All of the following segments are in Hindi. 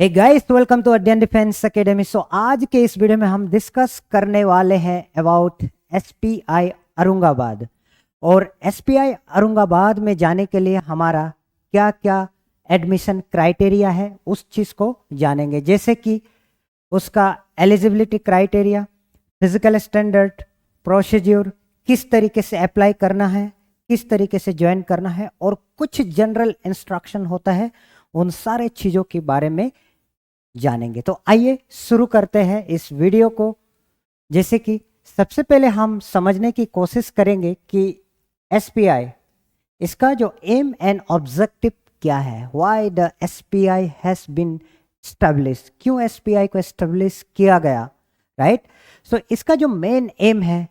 हे गाइस, वेलकम टू अध्ययन डिफेंस एकेडमी। सो आज के इस वीडियो में हम डिस्कस करने वाले हैं अबाउट एसपीआई औरंगाबाद। और एसपीआई औरंगाबाद में जाने के लिए हमारा क्या क्या एडमिशन क्राइटेरिया है उस चीज़ को जानेंगे, जैसे कि उसका eligibility criteria, physical standard, procedure, किस तरीके से अप्लाई करना है, किस तरीके से ज्वाइन करना है, और कुछ जनरल इंस्ट्रक्शन होता है। उन सारे चीज़ों के बारे में जानेंगे। तो आइए शुरू करते हैं इस वीडियो को। जैसे कि सबसे पहले हम समझने की कोशिश करेंगे कि एसपीआई, इसका जो एम एंड ऑब्जेक्टिव क्या है। Why the SPI has been establish, क्यों एसपीआई को एस्टैब्लिश किया गया, राइट। सो इसका जो मेन एम है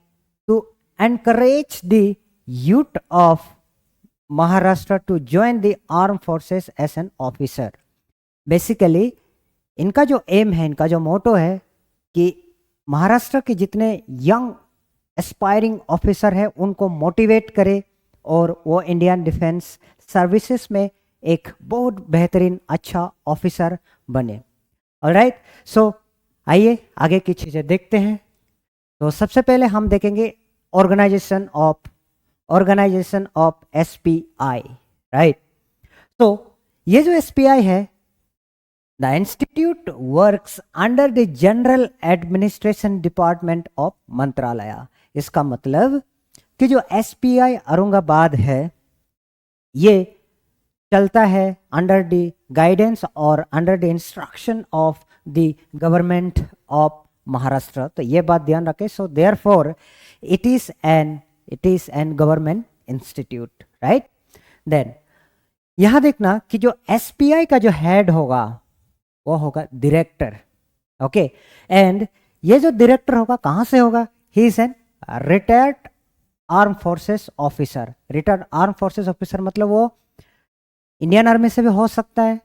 to encourage the youth of Maharashtra to join the arm forces as an officer. Basically इनका जो एम है, इनका जो मोटो है कि महाराष्ट्र के जितने यंग एस्पायरिंग ऑफिसर हैं उनको मोटिवेट करे और वो इंडियन डिफेंस सर्विसेज में एक बहुत बेहतरीन अच्छा ऑफिसर बने। ऑलराइट, सो आइए आगे की चीज़ें देखते हैं। तो सबसे पहले हम देखेंगे ऑर्गेनाइजेशन ऑफ एसपीआई, राइट। तो ये जो एसपीआई है, The institute works under the General Administration Department of मंत्रालय। इसका मतलब कि जो एसपीआई औरंगाबाद है ये चलता है अंडर द गाइडेंस और under the instruction of the government of Maharashtra. तो ये बात ध्यान रखें। So therefore it is an government institute, right. Then यहां देखना कि जो एसपीआई का जो हेड होगा वो होगा डायरेक्टर, ओके। एंड ये जो डायरेक्टर होगा कहां से होगा, he is an retired arm forces officer. Retired arm forces officer मतलब वो इंडियन आर्मी से भी हो सकता है,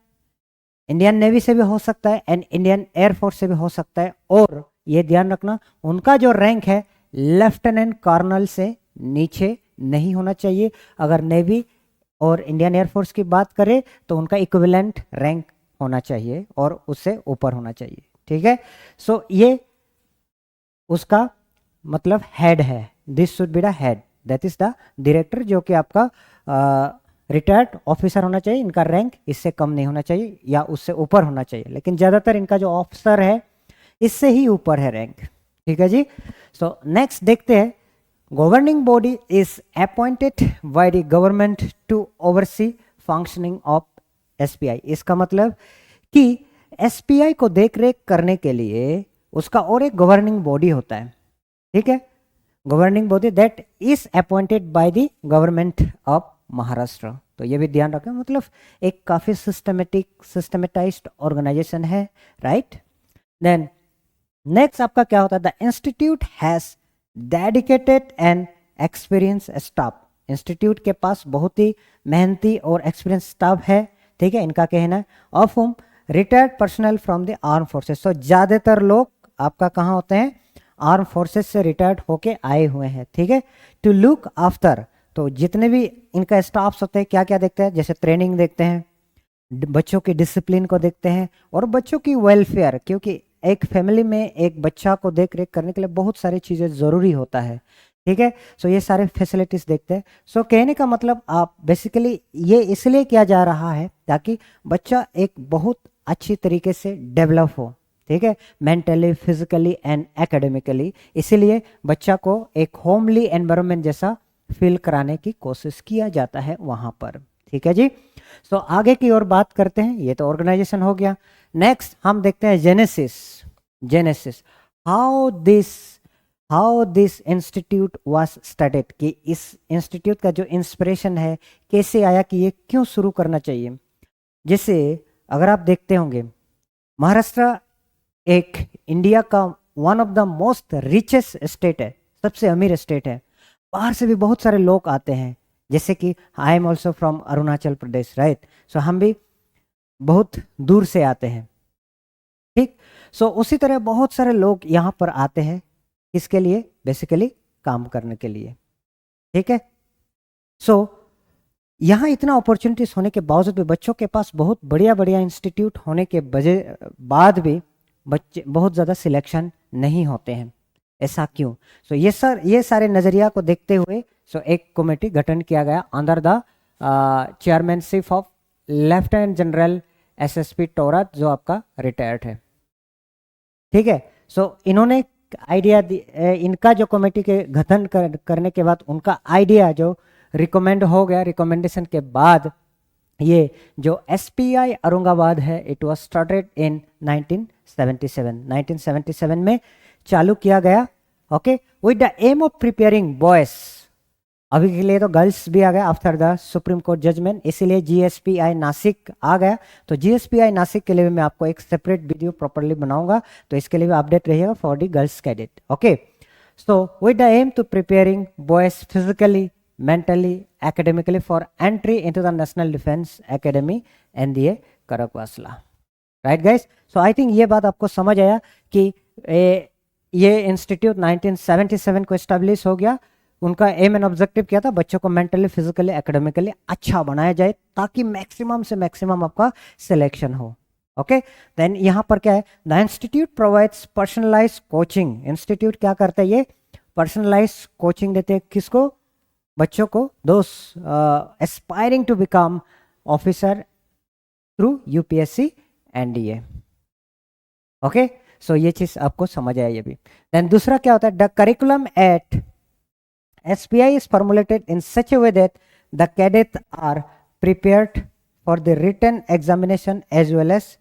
इंडियन नेवी से भी हो सकता है, एंड इंडियन एयरफोर्स से भी हो सकता है। और ये ध्यान रखना उनका जो रैंक है लेफ्टिनेंट कर्नल से नीचे नहीं होना चाहिए। अगर नेवी और इंडियन एयरफोर्स की बात करें तो उनका इक्विवेलेंट रैंक होना चाहिए और उससे ऊपर होना चाहिए, ठीक है। सो ये उसका मतलब हेड है। This should be the head, that is the director, जो कि आपका रिटायर्ड ऑफिसर होना चाहिए। इनका रैंक इससे कम नहीं होना चाहिए या उससे ऊपर होना चाहिए, लेकिन ज़्यादातर इनका जो ऑफिसर है इससे ही ऊपर है रैंक, ठीक है जी। सो नेक्स्ट देखते हैं, governing body is appointed by the government to oversee functioning of SPI. इसका मतलब कि एसपीआई को देखरेख करने के लिए उसका और एक गवर्निंग बॉडी होता है, ठीक है। Governing body that is appointed by the government of Maharashtra. तो ये भी ध्यान रखें, मतलब एक काफी सिस्टमेटाइज्ड ऑर्गेनाइजेशन है, राइट। देन नेक्स्ट आपका क्या होता है, the institute has dedicated and experience staff. Institute के पास बहुत ही मेहनती और एक्सपीरियंस स्टाफ है, ठीक है। इनका कहना है of home retired personal from the arm forces. तो ज़्यादातर लोग आपका कहाँ होते हैं, आर्म फोर्सेस से रिटायर्ड होके आए हुए हैं, ठीक है। टू लुक आफ्टर, तो जितने भी इनका स्टाफ्स होते हैं क्या क्या देखते हैं, जैसे ट्रेनिंग देखते हैं, बच्चों की डिसिप्लिन को देखते हैं और बच्चों की वेलफेयर, क्योंकि एक फैमिली में एक बच्चा को देख रेख करने के लिए बहुत सारी चीज़ें ज़रूरी होता है, ठीक है। सो ये सारे फैसिलिटीज देखते हैं। सो कहने का मतलब आप बेसिकली ये इसलिए किया जा रहा है ताकि बच्चा एक बहुत अच्छी तरीके से डेवलप हो, ठीक है, मेंटली, फिजिकली एंड एकेडमिकली। इसीलिए बच्चा को एक होमली एनवायरनमेंट जैसा फील कराने की कोशिश किया जाता है वहां पर, ठीक है जी। सो आगे की ओर बात करते हैं, ये तो ऑर्गेनाइजेशन हो गया। नेक्स्ट हम देखते हैं genesis how this institute was started, कि इस इंस्टीट्यूट का जो इंस्पिरेशन है कैसे आया, कि ये क्यों शुरू करना चाहिए। जैसे अगर आप देखते होंगे, महाराष्ट्र एक इंडिया का one of the most richest state है, सबसे अमीर स्टेट है। बाहर से भी बहुत सारे लोग आते हैं, जैसे कि I am also from Arunachal Pradesh, right. So हम भी बहुत दूर से आते हैं, ठीक। सो उसी तरह बहुत सारे लोग यहाँ पर आते हैं, किसके लिए, बेसिकली काम करने के लिए, ठीक है। सो यहाँ इतना अपॉर्चुनिटीज होने के बावजूद भी बच्चों के पास बहुत बढ़िया बढ़िया इंस्टीट्यूट होने के बाद भी बच्चे बहुत ज़्यादा सिलेक्शन नहीं होते हैं। ऐसा क्यों? सो ये सारे नज़रिया को देखते हुए एक कमेटी गठन किया गया under the chairmanship of lieutenant general SSP Thorat, जो आपका रिटायर्ड है। ठीक है, इन्होंने आइडिया इनका जो कमेटी के गठन करने के बाद उनका आइडिया जो रिकमेंड हो गया, रिकमेंडेशन के बाद ये जो एसपीआई औरंगाबाद है, इट वाज स्टार्टेड इन 1977 में चालू किया गया। Okay, with the aim of preparing boys, अभी के लिए तो गर्ल्स भी आ गया after the supreme court judgment, इसीलिए जीएसपीआई नासिक आ गया। तो जीएसपीआई नासिक के लिए मैं आपको एक सेपरेट वीडियो प्रॉपर्ली बनाऊंगा, तो इसके लिए भी अपडेट रहिएगा for the girls cadet. Okay, so with the aim to preparing boys physically, mentally, academically for entry into the National Defense Academy NDA Khadakwasla. Right guys, so I think ये बात आपको समझ आया कि ये इंस्टीट्यूट 1977 को एस्टेब्लिश हो गया। उनका एम एंड ऑब्जेक्टिव क्या था? बच्चों को मेंटली, फिजिकली, एकेडमिकली अच्छा बनाया जाए ताकि मैक्सिमम से मैक्सिमम आपका सिलेक्शन हो। ओके, देन यहाँ पर क्या है? The institute provides personalise coaching. Institute क्या करता है? ये पर्सनलाइज कोचिंग देते हैं किसको? बच्चों को, those aspiring to become officer through UPSC NDA. Okay, so ये चीज आपको समझ आया ये भी। देन दूसरा क्या होता है? The curriculum at SPI is formulated in such a way that the cadet are prepared for the written examination as well as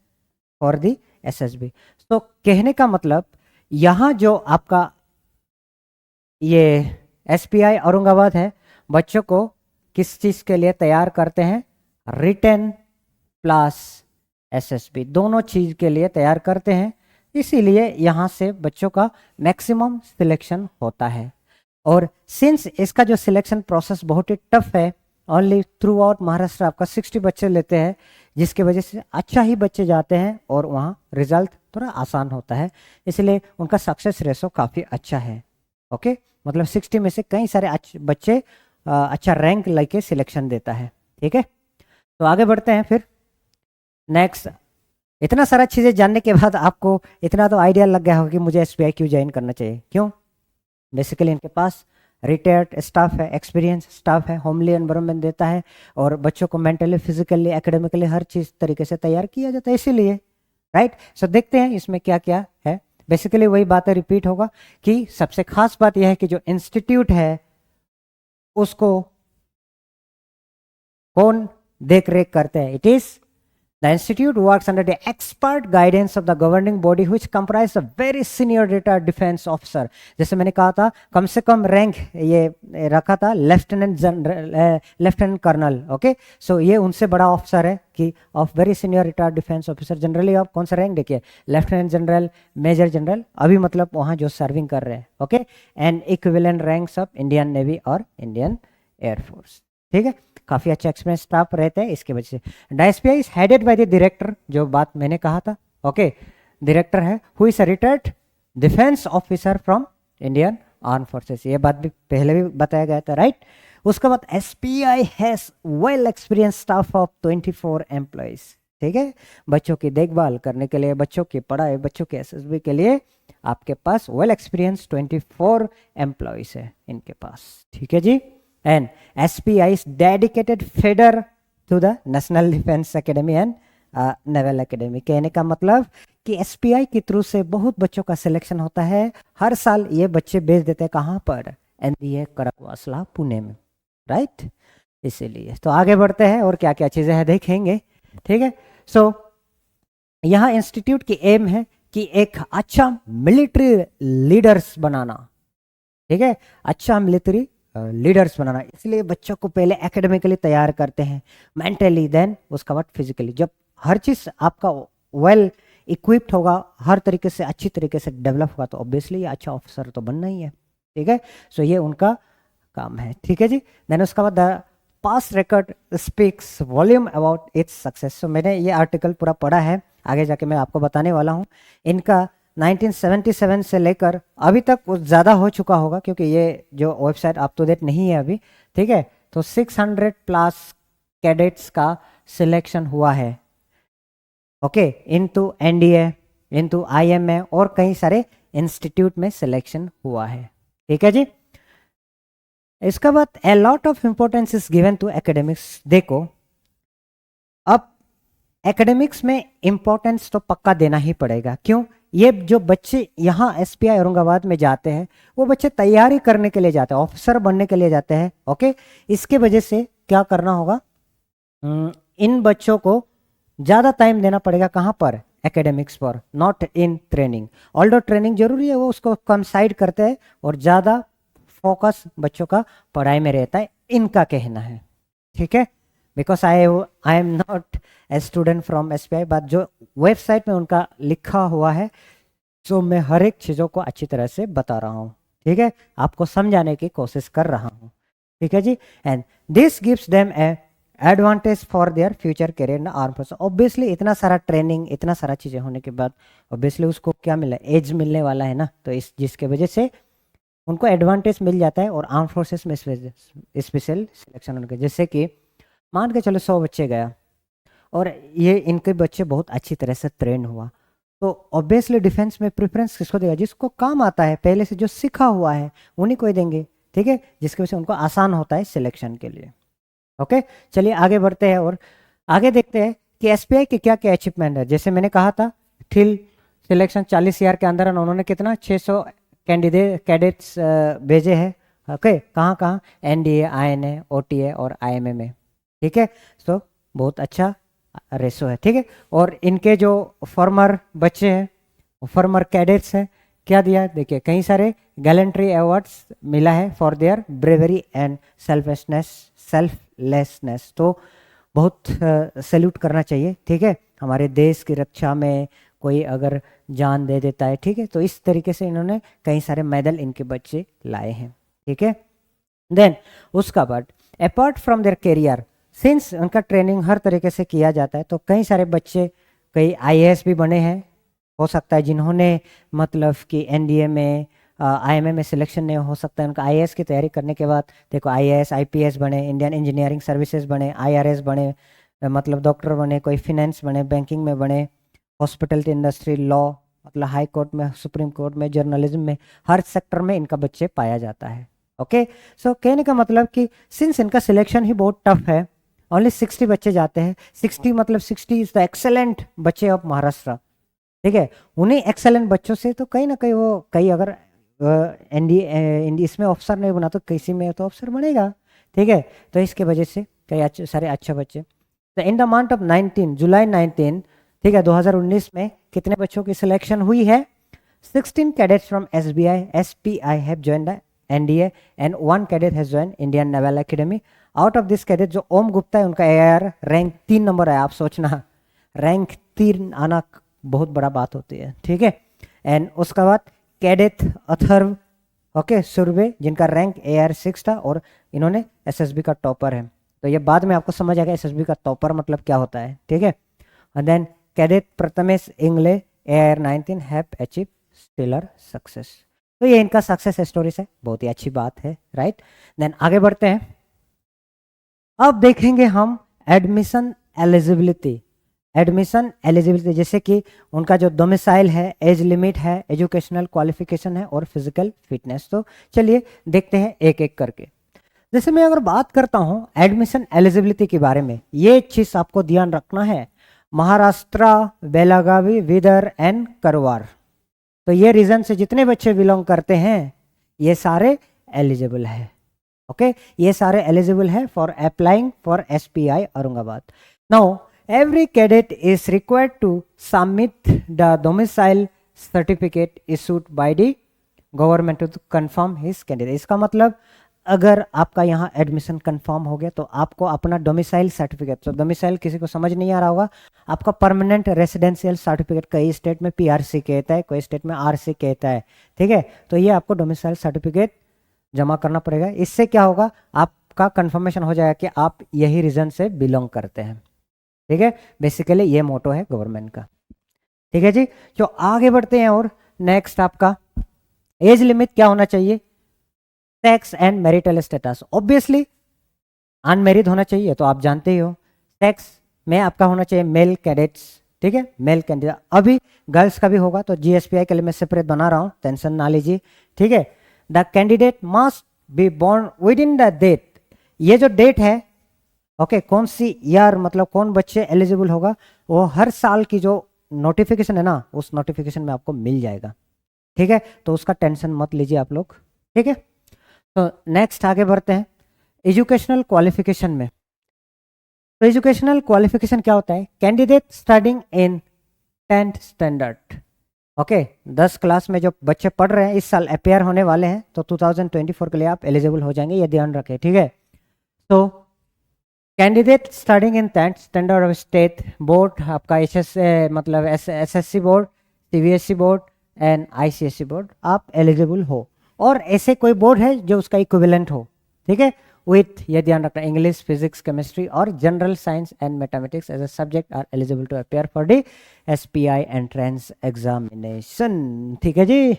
for the SSB. तो कहने का मतलब यहाँ जो आपका ये एसपीआई औरंगाबाद है, बच्चों को किस चीज के लिए तैयार करते हैं? रिटन प्लस एसएसबी, दोनों चीज के लिए तैयार करते हैं। इसीलिए यहाँ से बच्चों का मैक्सिमम सिलेक्शन होता है। और सिंस इसका जो सिलेक्शन प्रोसेस बहुत ही टफ है, ओनली थ्रू आउट महाराष्ट्र आपका 60 बच्चे लेते हैं, जिसके वजह से अच्छा ही बच्चे जाते हैं और वहाँ रिजल्ट थोड़ा आसान होता है, इसलिए उनका सक्सेस रेशो काफ़ी अच्छा है। ओके, मतलब 60 में से कई सारे बच्चे अच्छा रैंक लेके सिलेक्शन देता है। ठीक है, तो आगे बढ़ते हैं फिर नेक्स्ट। इतना सारा चीज़ें जानने के बाद आपको इतना तो आइडिया लग गया होगा कि मुझे एसपीआई क्यों ज्वाइन करना चाहिए। क्यों? बेसिकली इनके पास रिटायर्ड स्टाफ है, एक्सपीरियंस स्टाफ है, होमली एनवायरनमेंट देता है और बच्चों को मेंटली, फिजिकली, एकेडमिकली हर चीज़ तरीके से तैयार किया जाता है, इसीलिए। राइट, सो देखते हैं इसमें क्या क्या है। बेसिकली वही बातें रिपीट होगा कि सबसे खास बात यह है कि जो इंस्टीट्यूट है उसको कौन देख रेख करते हैं? It is the institute works under the expert guidance of the governing body which comprise a very senior retired defence officer. जैसे मैंने कहा था, कम से कम रैंक ये रखा था lieutenant general, lieutenant colonel. Okay, so ये उनसे बड़ा ऑफिसर है कि of very senior retired defence officer. Generally आप कौन सा रैंक देखिए? लेफ्टिनेंट जनरल, मेजर जनरल, अभी मतलब वहाँ जो सर्विंग कर रहे हैं। Okay, and equivalent ranks of Indian navy और इंडियन एयरफोर्स। ठीक है, काफ़ी अच्छा एक्सपीरियंस स्टाफ रहते हैं इसके वजह से। The SPI is headed by the director, जो बात मैंने कहा था। ओके, डायरेक्टर है who is a retired defence officer from Indian arm forces, ये बात भी पहले भी बताया गया था। राइट, उसके बाद SPI has well experience staff of 24 employees. ठीक है, बच्चों की देखभाल करने के लिए, बच्चों की पढ़ाई, बच्चों के एसएसबी के लिए आपके पास वेल एक्सपीरियंस 24 एम्प्लॉइज है इनके पास। ठीक है जी, and SPI is dedicated feeder to the National Defense Academy and Naval Academy। कहने का मतलब कि SPI के थ्रू से बहुत बच्चों का सिलेक्शन होता है। हर साल ये बच्चे भेज देते हैं कहाँ पर? NDA करकवासला पुणे में। राइट, इसीलिए तो आगे बढ़ते हैं और क्या क्या चीज़ें हैं देखेंगे। ठीक है, सो यहाँ इंस्टीट्यूट की एम है कि एक अच्छा मिलिट्री लीडर्स बनाना। ठीक है, अच्छा मिलिट्री लीडर्स बनाना, इसलिए बच्चों को पहले एकेडमिकली तैयार करते हैं, मेंटली, देन उसका बाद फिजिकली। जब हर चीज़ आपका वेल इक्विप्ड होगा, हर तरीके से अच्छी तरीके से डेवलप होगा, तो ऑब्वियसली ये अच्छा ऑफिसर तो बनना ही है। ठीक है, सो ये उनका काम है। ठीक है जी, देन उसका बाद the past record speaks volume about its success. So मैंने ये आर्टिकल पूरा पढ़ा है, आगे जाके मैं आपको बताने वाला हूँ। इनका 1977 से लेकर अभी तक कुछ ज़्यादा हो चुका होगा, क्योंकि ये जो वेबसाइट अप टू डेट नहीं है अभी। ठीक है, तो 600 प्लस कैडेट्स का सिलेक्शन हुआ है, okay, into NDA, into IMA और कई सारे इंस्टीट्यूट में सिलेक्शन हुआ है। ठीक है जी। इसका बाद a lot of importance is given to academics. देखो अब एकेडमिक्स में इंपॉर्टेंस तो पक्का देना ही पड़ेगा। क्यों? ये जो बच्चे यहाँ एसपीआई औरंगाबाद में जाते हैं वो बच्चे तैयारी करने के लिए जाते हैं, ऑफिसर बनने के लिए जाते हैं, ओके। इसके वजह से क्या करना होगा, इन बच्चों को ज़्यादा टाइम देना पड़ेगा कहाँ पर, एकेडमिक्स पर, not in training. Although training जरूरी है, वो उसको कम साइड करते हैं और ज़्यादा फोकस बच्चों का पढ़ाई में रहता है, इनका कहना है। ठीक है, because I am not a student from SPI, but जो वेबसाइट में उनका लिखा हुआ है सो मैं हर एक चीज़ों को अच्छी तरह से बता रहा हूँ। ठीक है, आपको समझाने की कोशिश कर रहा हूँ। ठीक है जी। And this gives them a advantage for their future career in arm force. Obviously इतना सारा ट्रेनिंग, इतना सारा चीज़ें होने के बाद ऑब्वियसली उसको क्या मिला, एज मिलने वाला है ना, तो इस जिसके वजह से उनको एडवांटेज मिल जाता है और आर्म फोर्सेस में स्पेशल सिलेक्शन उनके, जैसे कि मान के चलो 100 बच्चे गया और ये इनके बच्चे बहुत अच्छी तरह से ट्रेन हुआ, तो ऑब्वियसली डिफेंस में प्रेफरेंस किसको देगा, जिसको काम आता है, पहले से जो सीखा हुआ है उन्हीं को ही देंगे। ठीक है, जिसकी वजह से उनको आसान होता है सिलेक्शन के लिए। ओके, चलिए आगे बढ़ते हैं और आगे देखते हैं कि एसपीआई के क्या क्या अचीवमेंट है। जैसे मैंने कहा था थिल सिलेक्शन 40 ईयर के अंदर उन्होंने कितना 600 कैडेट्स भेजे हैं। ओके, कहाँ कहाँ, एनडीए, आईएनए, ओटीए और आईएमए में। ठीक है, तो बहुत अच्छा रेशो है। ठीक है, और इनके जो फॉर्मर बच्चे हैं, फॉर्मर कैडेट्स हैं, क्या दिया देखिए, कई सारे गैलेंट्री अवार्ड्स मिला है for their bravery and selflessness. तो बहुत सैल्यूट करना चाहिए। ठीक है, हमारे देश की रक्षा में कोई अगर जान दे देता है, ठीक है, तो इस तरीके से इन्होंने कई सारे मेडल इनके बच्चे लाए हैं। ठीक है, देन उसका बाद apart from their career, since उनका ट्रेनिंग हर तरीके से किया जाता है, तो कई सारे बच्चे कई आईएएस भी बने हैं, हो सकता है जिन्होंने मतलब कि एनडीए में आईएमए में सिलेक्शन नहीं हो सकता है उनका आईएएस की तैयारी करने के बाद, देखो आईएएस आईपीएस बने, इंडियन इंजीनियरिंग सर्विसेज बने, आईआरएस बने, मतलब डॉक्टर बने, कोई फिनेंस बने, बैंकिंग में बने, हॉस्पिटलिटी इंडस्ट्री, लॉ, मतलब हाई कोर्ट में, सुप्रीम कोर्ट में, जर्नलिज्म में, हर सेक्टर में इनका बच्चे पाया जाता है। ओके, सो कहने का मतलब कि सिंस इनका सिलेक्शन ही बहुत टफ है, ओनली 60 बच्चे जाते हैं, 60 मतलब 60 इज द एक्सेलेंट बच्चे ऑफ महाराष्ट्र। ठीक है, उन्हीं एक्सेलेंट बच्चों से तो कहीं ना कहीं वो कई अगर एनडी इसमें ऑफिसर नहीं बना तो किसी में तो ऑफिसर बनेगा। ठीक है, तो इसके वजह से कई अच्छे सारे अच्छे बच्चे, तो इन द मंथ ऑफ 19 जुलाई 19, ठीक है, 2019 में कितने बच्चों की सिलेक्शन हुई है, 16 cadets from SPI have joined the NDA and 1 cadet has joined Indian naval academy. Out of this cadet जो ओम गुप्ता है उनका एआर रैंक 3 नंबर है। आप सोचना रैंक 3 आना बहुत बड़ा बात होती है। ठीक है, एंड उसके बाद कैडेट अथर्व, ओके, सुरभे, जिनका रैंक एआर 6 था और इन्होंने एसएसबी का टॉपर है। तो ये बाद में आपको समझ आएगा एसएसबी का टॉपर मतलब क्या होता है। ठीक है, and then cadet Prathamesh Ingle AR 19 have achieve stellar success. तो ये इनका सक्सेस स्टोरीज है, बहुत ही अच्छी बात है, राइट। देन आगे बढ़ते हैं, अब देखेंगे हम एडमिशन एलिजिबिलिटी। एडमिशन एलिजिबिलिटी जैसे कि उनका जो डोमिसाइल है, एज लिमिट है, एजुकेशनल क्वालिफिकेशन है और फिजिकल फिटनेस। तो चलिए देखते हैं एक एक करके। जैसे मैं अगर बात करता हूं एडमिशन एलिजिबिलिटी के बारे में, ये चीज आपको ध्यान रखना है, महाराष्ट्र, बेलागावी, विदर एंड करवार, तो ये रीजन से जितने बच्चे बिलोंग करते हैं ये सारे एलिजिबल है। ओके, ये सारे एलिजिबल है for applying for SPI Aurangabad. Now every cadet is required to submit the domicile certificate issued by the government to confirm his candidate। इसका मतलब अगर आपका यहाँ एडमिशन कंफर्म हो गया तो आपको अपना डोमिसाइल सर्टिफिकेट, तो डोमिसाइल किसी को समझ नहीं आ रहा होगा, आपका परमानेंट रेसिडेंशियल सर्टिफिकेट, कई स्टेट में पीआरसी कहता है, कोई स्टेट में आरसी कहता है। ठीक है, तो ये आपको डोमिसाइल सर्टिफिकेट जमा करना पड़ेगा। इससे क्या होगा, आपका कंफर्मेशन हो जाएगा कि आप यही रीजन से बिलोंग करते हैं। ठीक है, बेसिकली ये मोटो है गवर्नमेंट का। ठीक है जी, तो आगे बढ़ते हैं और नेक्स्ट आपका एज लिमिट क्या होना चाहिए, sex and marital status. Obviously unmarried होना चाहिए, तो आप जानते ही हो। सेक्स में आपका होना चाहिए मेल कैडेट्स, ठीक है, मेल कैंडिडेट। अभी गर्ल्स का भी होगा, तो जीएसपीआई के लिए मैं सेपरेट बना रहा हूँ, टेंशन ना लीजिए, ठीक है। The candidate must be born within the date, ये जो डेट है, ओके, कौन सी ईयर, मतलब कौन बच्चे एलिजिबल होगा, वो हर साल की जो नोटिफिकेशन है ना, उस नोटिफिकेशन में आपको मिल जाएगा, ठीक है। तो उसका टेंशन मत लीजिए आप लोग, ठीक है। तो नेक्स्ट आगे बढ़ते हैं एजुकेशनल क्वालिफिकेशन में। तो एजुकेशनल क्वालिफिकेशन क्या होता है, candidate studying in 10th standard, okay, 10 class में जो बच्चे पढ़ रहे हैं, इस साल अपेयर होने वाले हैं, तो 2024 के लिए आप एलिजिबल हो जाएंगे, ये ध्यान रखें, ठीक है। तो candidate studying in 10th standard of state board, आपका मतलब SSC board, CBSE board and ICSE board, आप एलिजिबल हो। और ऐसे कोई बोर्ड है जो उसका इक्विवेलेंट हो, ठीक है, विथ, ये ध्यान रखना, इंग्लिश, फिजिक्स, केमिस्ट्री और general science and mathematics as a subject are eligible to appear for the SPI entrance examination, ठीक है जी।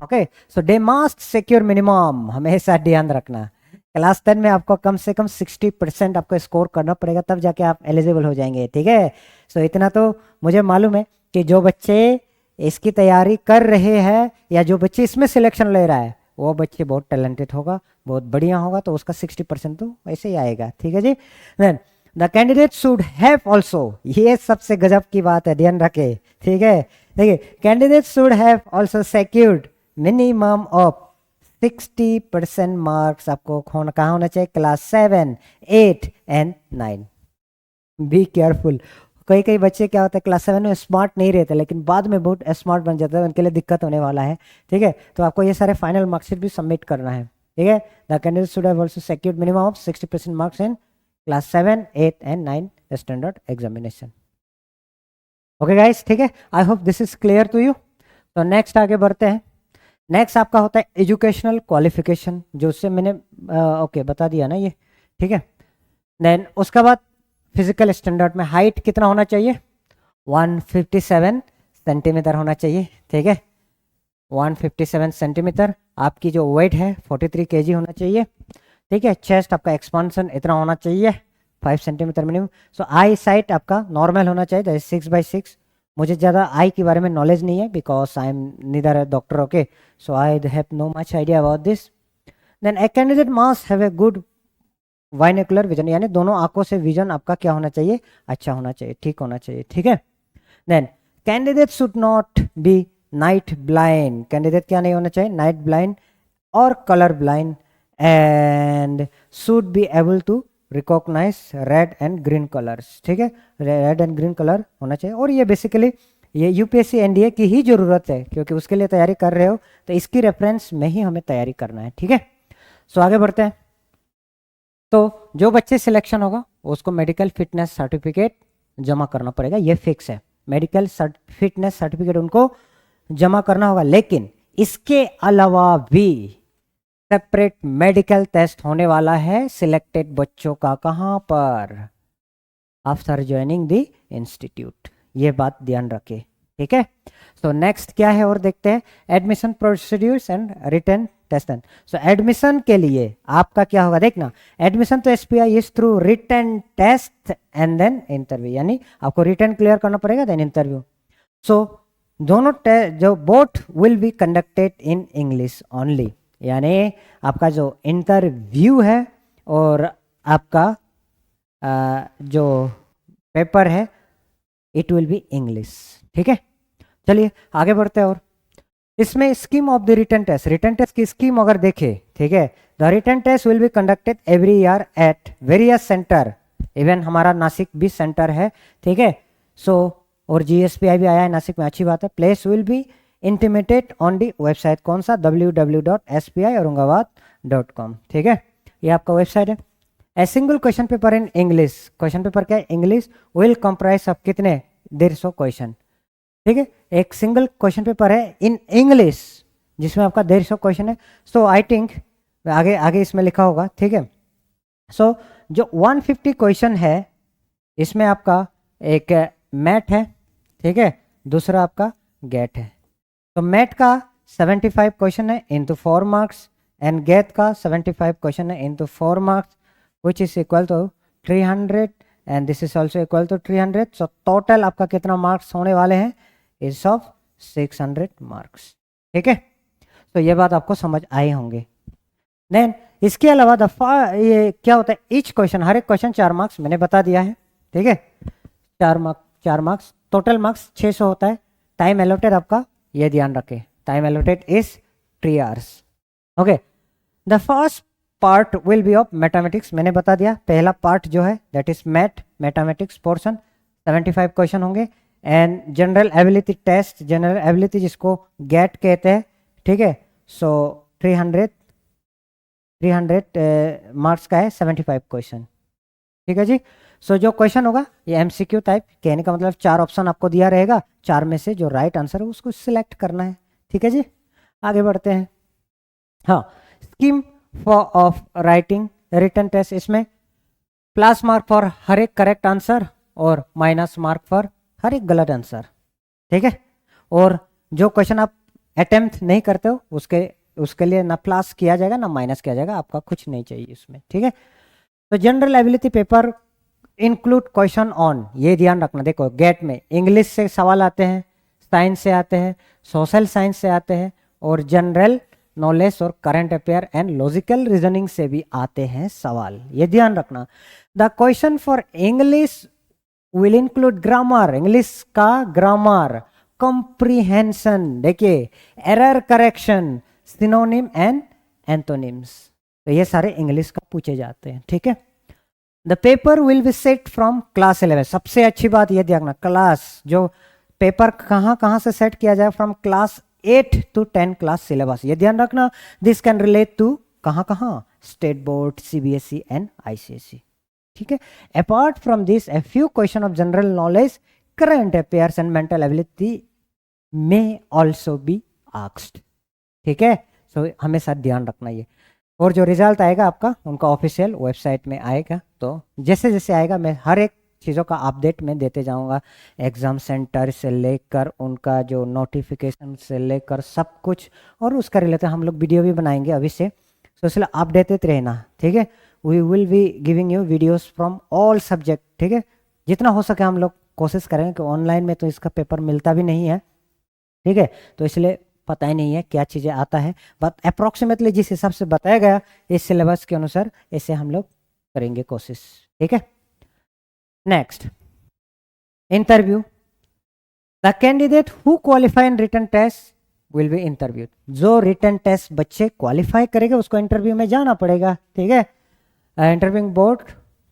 Okay, so they must secure minimum, हमेशा ध्यान रखना, क्लास 10 में आपको कम से कम 60% आपको स्कोर करना पड़ेगा, तब जाके आप एलिजिबल हो जाएंगे, ठीक है। सो इतना तो मुझे मालूम है कि जो बच्चे इसकी तैयारी कर रहे हैं या जो बच्चे इसमें सिलेक्शन ले रहा है, वो बच्चे बहुत टैलेंटेड होगा, बहुत बढ़िया होगा, तो उसका 60% तो वैसे ही आएगा, ठीक है जी। Then the candidate should have also, ये सबसे गजब की बात है, ध्यान रखे, ठीक है। देखिए, candidate should have also secured minimum of 60% marks आपको कहाँ होना चाहिए, क्लास 7, 8 एंड 9। बी केयरफुल, कई कई बच्चे क्या होता है क्लास 7 में स्मार्ट नहीं रहते, लेकिन बाद में बहुत स्मार्ट बन जाता है, उनके लिए दिक्कत होने वाला है, ठीक है। तो आपको ये सारे फाइनल मार्कशीट भी सबमिट करना है, ठीक है। The candidate should have also secured minimum of 60% marks in class 7, 8 and 9 standard examination. Okay guys, ठीक है, I hope this is clear to you. तो नेक्स्ट आगे बढ़ते हैं। नेक्स्ट आपका होता है एजुकेशनल क्वालिफिकेशन, जो उससे मैंने ओके बता दिया ना ये, ठीक है। देन उसके बाद फिजिकल स्टैंडर्ड में हाइट कितना होना चाहिए, 157 सेंटीमीटर होना चाहिए, ठीक है, 157 सेंटीमीटर। आपकी जो वेट है 43 केजी होना चाहिए, ठीक है। चेस्ट आपका एक्सपांसन इतना होना चाहिए, 5 सेंटीमीटर मिनिमम। सो आई साइट आपका नॉर्मल होना चाहिए, 6x6। मुझे ज़्यादा आई के बारे में नॉलेज नहीं है, because I am neither a doctor, okay, so I have no much idea about this. Then a candidate must have a good binocular vision, यानी दोनों आंखों से विजन आपका क्या होना चाहिए, अच्छा होना चाहिए, ठीक होना चाहिए, ठीक है। Then candidate should not be night blind, candidate क्या नहीं होना चाहिए, नाइट ब्लाइंड और colour blind, and should be able to recognise red and green colours, ठीक है, रेड एंड ग्रीन कलर होना चाहिए। और ये बेसिकली ये यूपीएससी एनडीए की ही जरूरत है, क्योंकि उसके लिए तैयारी कर रहे हो, तो इसकी रेफरेंस में ही हमें तैयारी करना है, ठीक है। सो आगे बढ़ते हैं। तो जो बच्चे सिलेक्शन होगा उसको मेडिकल फिटनेस सर्टिफिकेट जमा करना पड़ेगा, ये फिक्स है, मेडिकल फिटनेस सर्टिफिकेट उनको जमा करना होगा। लेकिन इसके अलावा भी सेपरेट मेडिकल टेस्ट होने वाला है सिलेक्टेड बच्चों का, कहां पर, आफ्टर ज्वाइनिंग द इंस्टीट्यूट, ये बात ध्यान रखें, ठीक है। सो नेक्स्ट क्या है और देखते हैं, admission procedures and written test. So admission के लिए आपका क्या होगा, देखना, एडमिशन तो SPI is through written test and then interview, यानी आपको रिटन क्लियर करना पड़ेगा देन इंटरव्यू। सो दोनों जो both will be conducted in English only, यानी आपका जो इंटरव्यू है और आपका जो पेपर है इट विल बी इंग्लिश, ठीक है। चलिए आगे बढ़ते हैं। और इसमें scheme of the written test की स्कीम अगर देखें, ठीक है, the written test will be conducted every year at various centre, even हमारा नासिक भी सेंटर है, ठीक है। सो और जीएसपीआई भी आया है नासिक में, अच्छी बात है। Place will be intimated on the website, कौन सा, www.spiaurangabad.com, ठीक है, ये आपका वेबसाइट है। A single question paper in English, question paper क्या है, इंग्लिश, विल कंप्राइज ऑफ कितने, 150 क्वेश्चन, ठीक है। एक सिंगल क्वेश्चन पेपर है इन इंग्लिश जिसमें आपका 150 क्वेश्चन है। सो आई थिंक आगे आगे इसमें लिखा होगा, ठीक है। सो जो 150 क्वेश्चन है इसमें आपका एक मैट है, ठीक है, दूसरा आपका गेट है। तो मैट का 75 क्वेश्चन है इंटू 4 मार्क्स एंड गेट का 75 क्वेश्चन है into 4 marks. Which is equal to 300 and this is also equal to 300. So total आपका कितना मार्क्स होने वाले हैं? Is of 600 marks. ठीक है, तो ये बात आपको समझ आए होंगे. देन इसके अलावा ये क्या होता है, ईच क्वेश्चन, हर एक क्वेश्चन 4 मार्क्स मैंने बता दिया है. ठीक है, 4 मार्क्स, टोटल मार्क्स 600 होता है. टाइम एलोटेड आपका, ये ध्यान रखें, time allotted is 3 hours. Okay, the first part will be of mathematics. मैंने बता दिया पहला पार्ट जो है that is mathematics portion, 75 question होंगे. And general ability test, general ability जिसको गेट कहते हैं. ठीक है, सो 300 मार्क्स का है 75 क्वेश्चन. ठीक है जी. सो जो क्वेश्चन होगा ये एमसीक्यू टाइप, कहने का मतलब 4 ऑप्शन आपको दिया रहेगा, 4 में से जो राइट आंसर है उसको सिलेक्ट करना है. ठीक है जी, आगे बढ़ते हैं. हाँ, scheme of writing written test, इसमें प्लस मार्क फॉर हर एक करेक्ट आंसर और माइनस मार्क फॉर हर एक गलत आंसर. ठीक है, और जो क्वेश्चन आप अटेम्प्ट नहीं करते हो उसके लिए ना प्लस किया जाएगा ना माइनस किया जाएगा, आपका कुछ नहीं चाहिए उसमें. ठीक है, तो general ability paper include question on, ये ध्यान रखना. देखो गेट में इंग्लिश से सवाल आते हैं, साइंस से आते हैं, सोशल साइंस से आते हैं, और जनरल नॉलेज और current affair and logical reasoning से भी आते हैं सवाल, ये ध्यान रखना. The question for English will include grammar, English का ग्रामर, कॉम्प्रिहेंशन, देखिए error correction, synonym and antonyms, तो ये सारे इंग्लिश का पूछे जाते हैं. ठीक है, the paper will be set from class 11. सबसे अच्छी बात ये देखना, क्लास जो पेपर कहाँ से सेट किया जाए, from class 8 to 10 class syllabus, ये ध्यान रखना. दिस कैन रिलेट टू कहाँ, state board, CBSE and ICSE. ठीक है, apart from this a few question of general knowledge, current affairs and mental ability may also be asked. ठीक है, सो हमेशा ध्यान रखना ये. और जो रिजल्ट आएगा आपका उनका ऑफिशियल वेबसाइट में आएगा, तो जैसे जैसे आएगा मैं हर एक चीज़ों का अपडेट में देते जाऊंगा. एग्ज़ाम सेंटर से लेकर उनका जो नोटिफिकेशन से लेकर सब कुछ, और उसका रिलेटेड हम लोग वीडियो भी बनाएंगे अभी से, तो इसलिए आप देते रहना. ठीक है, we will be giving you videos from all subject. ठीक है, जितना हो सके हम लोग कोशिश करेंगे कि ऑनलाइन में तो इसका पेपर मिलता भी नहीं है. ठीक है, तो इसलिए पता ही नहीं है क्या चीज़ें आता है, बट अप्रोक्सीमेटली जिस हिसाब से बताया गया इस सिलेबस के अनुसार ऐसे हम लोग करेंगे कोशिश. ठीक है, next interview. The candidate who qualify in written test will be interviewed. जो रिटन टेस्ट बच्चे क्वालिफाई करेंगे उसको इंटरव्यू में जाना पड़ेगा. ठीक है, इंटरव्यू बोर्ड.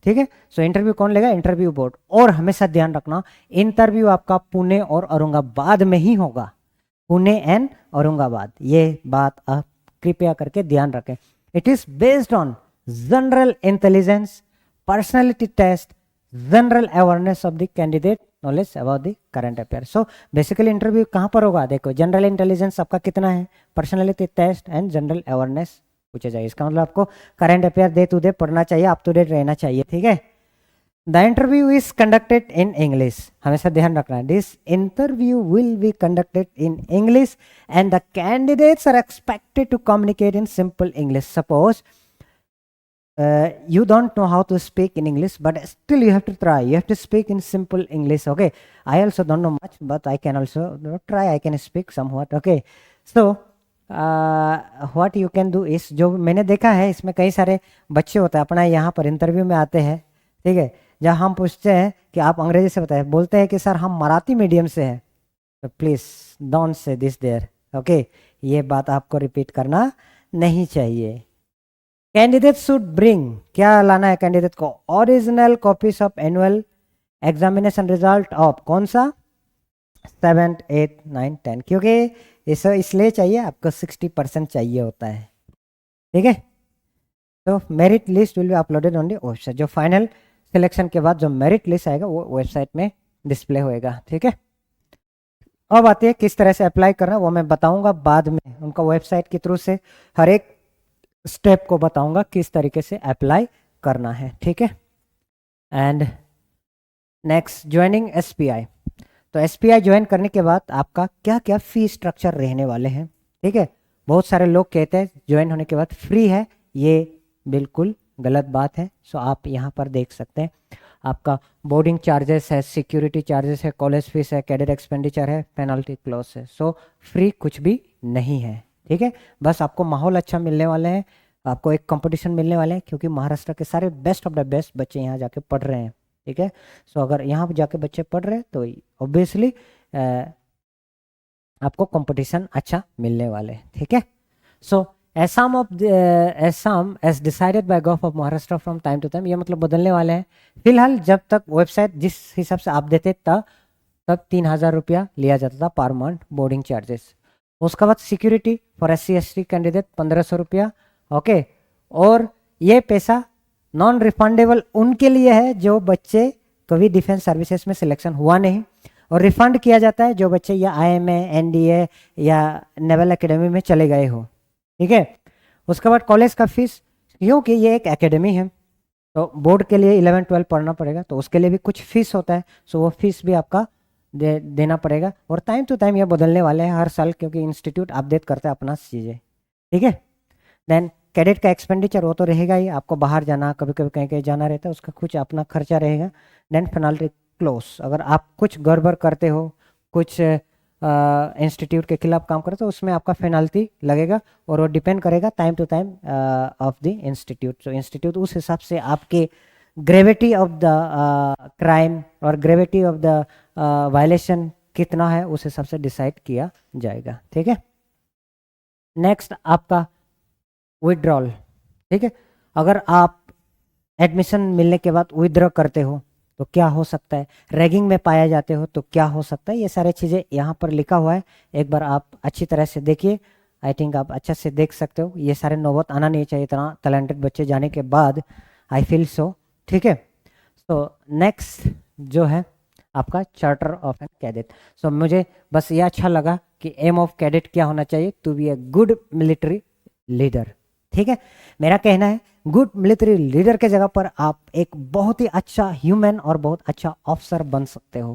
ठीक है, सो इंटरव्यू कौन लेगा? Interview board. और हमेशा ध्यान रखना इंटरव्यू आपका पुणे और औरंगाबाद में ही होगा, पुणे एंड औरंगाबाद, ये बात आप कृपया करके ध्यान रखें. It is based on general intelligence, personality test, general awareness of the candidate, knowledge about the current affair. So basically interview कहाँ पर होगा? देखो जनरल इंटेलिजेंस आपका कितना है, personality test and general awareness पूछा जाए. इसका मतलब आपको current affair day to day पढ़ना चाहिए, अप टू डेट रहना चाहिए. ठीक है, the interview is conducted in English, हमेशा ध्यान रखना. This interview will be conducted in English and the candidates are expected to communicate in simple English. Suppose you don't know how to speak in English, but still you have to try. You have to speak in simple English. Okay, I also don't know much, but I can also try. I can speak somewhat. Okay, so what you can do is, जो मैंने देखा है इसमें कई सारे बच्चे होते हैं अपना यहाँ पर इंटरव्यू में आते हैं. ठीक है, जब हम पूछते हैं कि आप अंग्रेजी से बताएं, बोलते हैं कि सर हम मराठी मीडियम से हैं, तो please don't say this there. Okay, ये बात आपको रिपीट करना नहीं चाहिए. कैंडिडेट शुड ब्रिंग, क्या लाना है कैंडिडेट को? Original copies of annual examination result of कौन सा? 7th 8th 9th 10th, क्योंकि इसे इसलिए चाहिए आपको 60% चाहिए होता है. ठीक है, तो merit list will be uploaded on the website. जो फाइनल सिलेक्शन के बाद जो मेरिट लिस्ट आएगा वो वेबसाइट में डिस्प्ले होएगा. ठीक है, अब आते हैं किस तरह से अप्लाई करना, वो मैं बताऊंगा बाद में. उनका वेबसाइट के थ्रू से हर एक स्टेप को बताऊंगा किस तरीके से अप्लाई करना है. ठीक है, एंड नेक्स्ट ज्वाइनिंग एसपीआई. तो एसपीआई ज्वाइन करने के बाद आपका क्या क्या फी स्ट्रक्चर रहने वाले हैं. ठीक है, बहुत सारे लोग कहते हैं ज्वाइन होने के बाद फ्री है, ये बिल्कुल गलत बात है। सो आप यहाँ पर देख सकते हैं आपका बोर्डिंग चार्जेस है, सिक्योरिटी चार्जेस है, कॉलेज फीस है, कैडेट एक्सपेंडिचर है, पेनल्टी क्लॉज है। सो फ्री कुछ भी नहीं है, ठीक है। बस आपको माहौल अच्छा मिलने वाले हैं, आपको एक कंपटीशन मिलने वाले हैं, क्योंकि महाराष्ट्र के सारे बेस्ट ऑफ द बेस्ट बच्चे यहाँ जाके पढ़ रहे हैं, ठीक है। सो अगर यहाँ पर जाके बच्चे पढ़ रहे हैं तो ऑब्वियसली आपको कंपटीशन अच्छा मिलने वाले हैं, ठीक है। So Assam as decided by government of Maharashtra from time to time, ये मतलब बदलने वाले हैं। फिलहाल जब तक वेबसाइट जिस हिसाब से आप देते तब 3,000 रुपया लिया जाता था पर मंथ बोर्डिंग चार्जेस। उसके बाद सिक्योरिटी फॉर SC/ST कैंडिडेट 1,500 रुपया, ओके। और ये पैसा नॉन रिफंडेबल उनके लिए है जो बच्चे कभी डिफेंस सर्विसेज में सिलेक्शन हुआ नहीं, और रिफंड किया जाता है जो बच्चे या IMA, NDA या नेवल एकेडमी में चले गए हो, ठीक है। उसके बाद कॉलेज का फीस, क्योंकि ये एक एकेडमी है तो बोर्ड के लिए 11-12 पढ़ना पड़ेगा, तो उसके लिए भी कुछ फीस होता है। सो वो फीस भी आपका देना पड़ेगा, और टाइम टू टाइम ये बदलने वाले हैं हर साल, क्योंकि इंस्टीट्यूट अपडेट करता है अपना चीज़ें, ठीक है। देन कैडेट का एक्सपेंडिचर वो तो रहेगा ही, आपको बाहर जाना, कभी कभी कहीं कहीं जाना रहता है, उसका कुछ अपना खर्चा रहेगा। देन पेनल्टी क्लोज, अगर आप कुछ गड़बड़ करते हो, कुछ इंस्टीट्यूट के खिलाफ काम करे तो उसमें आपका पेनल्टी लगेगा, और वो डिपेंड करेगा time to time of the institute. तो इंस्टीट्यूट उस हिसाब से आपके ग्रेविटी ऑफ द क्राइम और ग्रेविटी ऑफ द वायलेशन कितना है उस हिसाब से डिसाइड किया जाएगा, ठीक है। नेक्स्ट आपका विड्रॉल, ठीक है। अगर आप एडमिशन मिलने के बाद विड्रॉ करते हो तो क्या हो सकता है, रैगिंग में पाया जाते हो तो क्या हो सकता है, ये सारी चीज़ें यहाँ पर लिखा हुआ है। एक बार आप अच्छी तरह से देखिए, आई थिंक आप अच्छे से देख सकते हो। ये सारे नौबत आना नहीं चाहिए इतना टैलेंटेड बच्चे जाने के बाद, आई फील सो, ठीक है। तो नेक्स्ट जो है आपका चार्टर ऑफ एन कैडेट। सो मुझे बस ये अच्छा लगा कि एम ऑफ कैडेट क्या होना चाहिए, to be a good military leader, ठीक है। मेरा कहना है गुड मिलिट्री लीडर के जगह पर आप एक बहुत ही अच्छा ह्यूमन और बहुत अच्छा ऑफिसर बन सकते हो,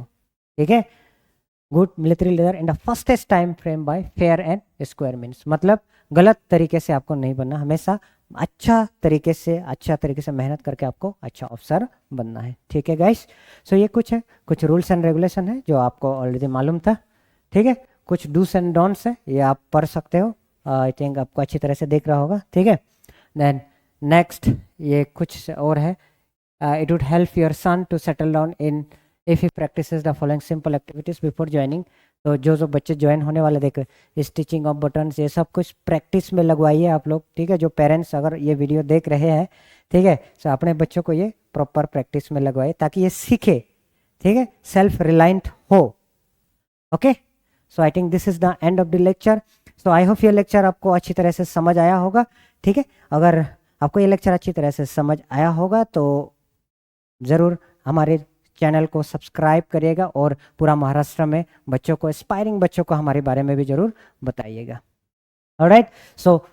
ठीक है। Good military leader in the fastest time frame by fair and square means, मतलब गलत तरीके से आपको नहीं बनना, हमेशा अच्छा तरीके से मेहनत करके आपको अच्छा ऑफिसर बनना है, ठीक है गाइस। सो ये कुछ है, कुछ रूल्स एंड रेगुलेशन है जो आपको ऑलरेडी मालूम था, ठीक है। कुछ डूस एंड डोंट्स है, ये आप पढ़ सकते हो, आई थिंक आपको अच्छी तरह से देख रहा होगा, ठीक है। देन नेक्स्ट ये कुछ और है, it would help your son to settle down in if he practises the following simple activities before joining. तो जो बच्चे ज्वाइन होने वाले देख स्टिचिंग ऑफ बटन्स, ये सब कुछ प्रैक्टिस में लगवाइए आप लोग, ठीक है। जो पेरेंट्स अगर ये वीडियो देख रहे हैं, ठीक है, तो अपने बच्चों को ये प्रॉपर प्रैक्टिस में लगवाइए ताकि ये सीखे, ठीक है, सेल्फ रिलायंट हो, okay. So I think this is the end of the lecture. So I hope ये लेक्चर आपको अच्छी तरह से समझ आया होगा, ठीक है। अगर आपको ये लेक्चर अच्छी तरह से समझ आया होगा तो ज़रूर हमारे चैनल को सब्सक्राइब करिएगा, और पूरा महाराष्ट्र में बच्चों को, एस्पायरिंग बच्चों को हमारे बारे में भी ज़रूर बताइएगा। ऑलराइट, सो